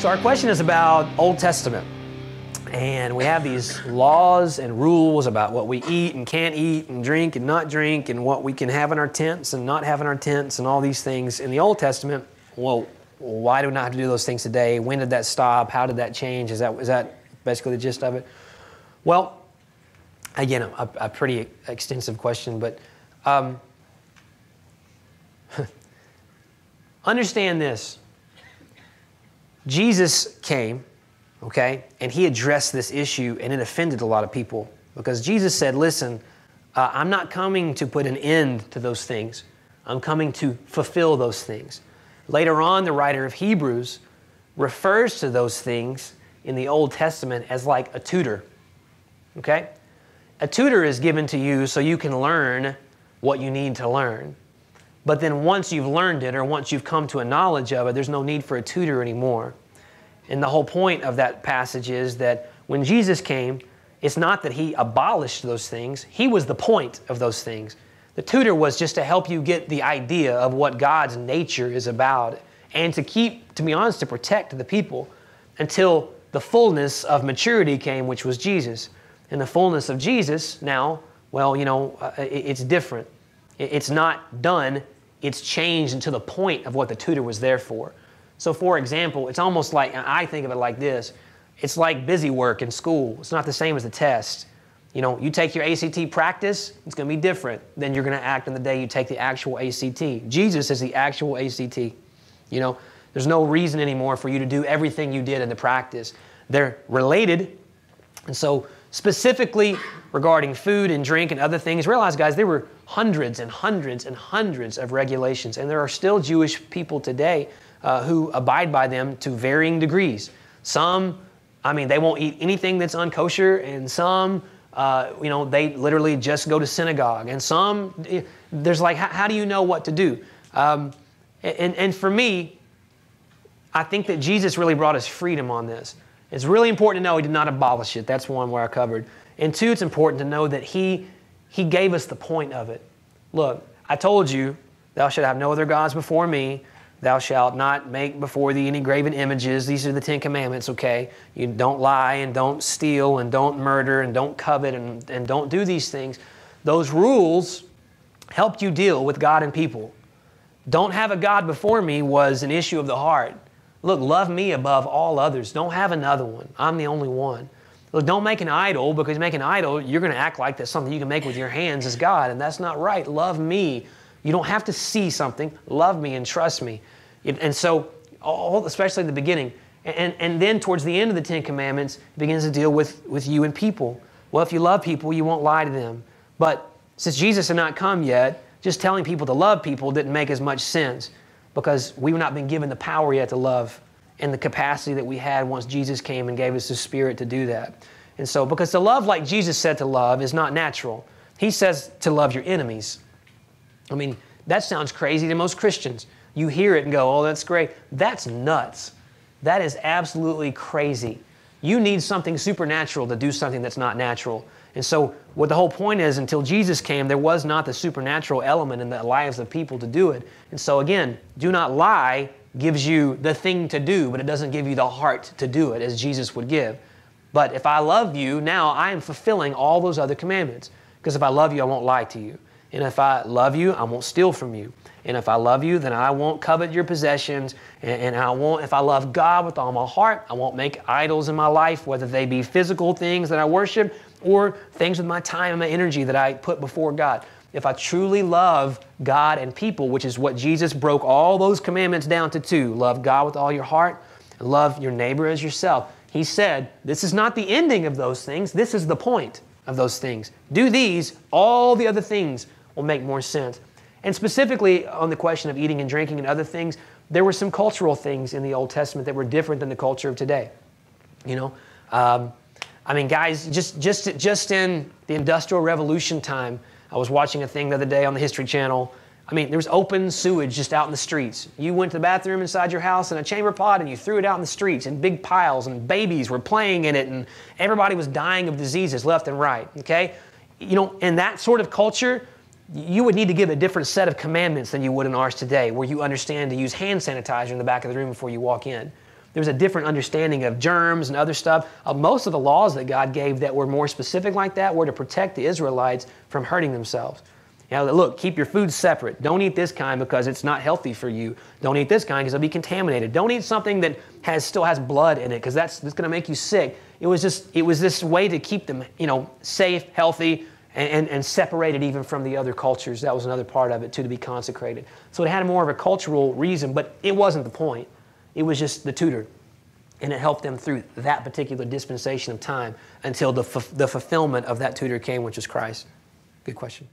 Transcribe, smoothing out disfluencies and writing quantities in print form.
So our question is about Old Testament. And we have these laws and rules about what we eat and can't eat and drink and not drink and what we can have in our tents and not have in our tents and all these things in the Old Testament. Well, why do we not have to do those things today? When did that stop? How did that change? Is that basically the gist of it? Well, again, a pretty extensive question, but understand this. Jesus came, okay, and he addressed this issue, and it offended a lot of people because Jesus said, listen, I'm not coming to put an end to those things. I'm coming to fulfill those things. Later on, the writer of Hebrews refers to those things in the Old Testament as like a tutor, okay? A tutor is given to you so you can learn what you need to learn. But then once you've learned it or once you've come to a knowledge of it, there's no need for a tutor anymore. And the whole point of that passage is that when Jesus came, it's not that he abolished those things. He was the point of those things. The tutor was just to help you get the idea of what God's nature is about and to be honest, to protect the people until the fullness of maturity came, which was Jesus. And the fullness of Jesus now, well, it's different. It's not done. It's changed into the point of what the tutor was there for. So for example, it's almost like, I think of it like this, it's like busy work in school. It's not the same as the test. You take your ACT practice, it's going to be different than you're going to act on the day you take the actual ACT. Jesus is the actual ACT. There's no reason anymore for you to do everything you did in the practice. They're related. And so specifically regarding food and drink and other things, realize, guys, there were hundreds and hundreds and hundreds of regulations. And there are still Jewish people today who abide by them to varying degrees. Some, they won't eat anything that's unkosher, and some, they literally just go to synagogue. And some, there's like, how do you know what to do? And for me, I think that Jesus really brought us freedom on this. It's really important to know he did not abolish it. That's one where I covered. And two, it's important to know that he gave us the point of it. Look, I told you, thou shalt have no other gods before me. Thou shalt not make before thee any graven images. These are the 10 commandments, okay? You don't lie and don't steal and don't murder and don't covet and don't do these things. Those rules helped you deal with God and people. Don't have a God before me was an issue of the heart. Look, love me above all others. Don't have another one. I'm the only one. Look, don't make an idol, because you make an idol, you're going to act like that's something you can make with your hands as God, and that's not right. Love me. You don't have to see something. Love me and trust me. And so, especially in the beginning, and then towards the end of the 10 Commandments, it begins to deal with you and people. Well, if you love people, you won't lie to them. But since Jesus had not come yet, just telling people to love people didn't make as much sense, because we've not been given the power yet to love and the capacity that we had once Jesus came and gave us the Spirit to do that. And so, because to love like Jesus said to love is not natural. He says to love your enemies. That sounds crazy to most Christians. You hear it and go, oh, that's great. That's nuts. That is absolutely crazy. You need something supernatural to do something that's not natural. And so what the whole point is, until Jesus came, there was not the supernatural element in the lives of people to do it. And so again, do not lie gives you the thing to do, but it doesn't give you the heart to do it as Jesus would give. But if I love you, now I am fulfilling all those other commandments. Because if I love you, I won't lie to you. And if I love you, I won't steal from you. And if I love you, then I won't covet your possessions. And if I love God with all my heart, I won't make idols in my life, whether they be physical things that I worship or things with my time and my energy that I put before God. If I truly love God and people, which is what Jesus broke all those commandments down to 2, love God with all your heart and love your neighbor as yourself. He said, this is not the ending of those things. This is the point of those things. Do these, all the other things will make more sense. And specifically on the question of eating and drinking and other things, there were some cultural things in the Old Testament that were different than the culture of today. Guys, just in the Industrial Revolution time, I was watching a thing the other day on the History Channel. There was open sewage just out in the streets. You went to the bathroom inside your house in a chamber pot and you threw it out in the streets in big piles, and babies were playing in it, and everybody was dying of diseases left and right, okay? In that sort of culture, you would need to give a different set of commandments than you would in ours today, where you understand to use hand sanitizer in the back of the room before you walk in. there was a different understanding of germs and other stuff. Most of the laws that God gave that were more specific like that were to protect the Israelites from hurting themselves. You know, look, keep your food separate. Don't eat this kind because it's not healthy for you. Don't eat this kind because it'll be contaminated. Don't eat something that still has blood in it because that's going to make you sick. It was this way to keep them, safe, healthy, and separated even from the other cultures. That was another part of it too, to be consecrated. So it had more of a cultural reason, but it wasn't the point. It was just the tutor. And it helped them through that particular dispensation of time until the fulfillment of that tutor came, which is Christ. Good question.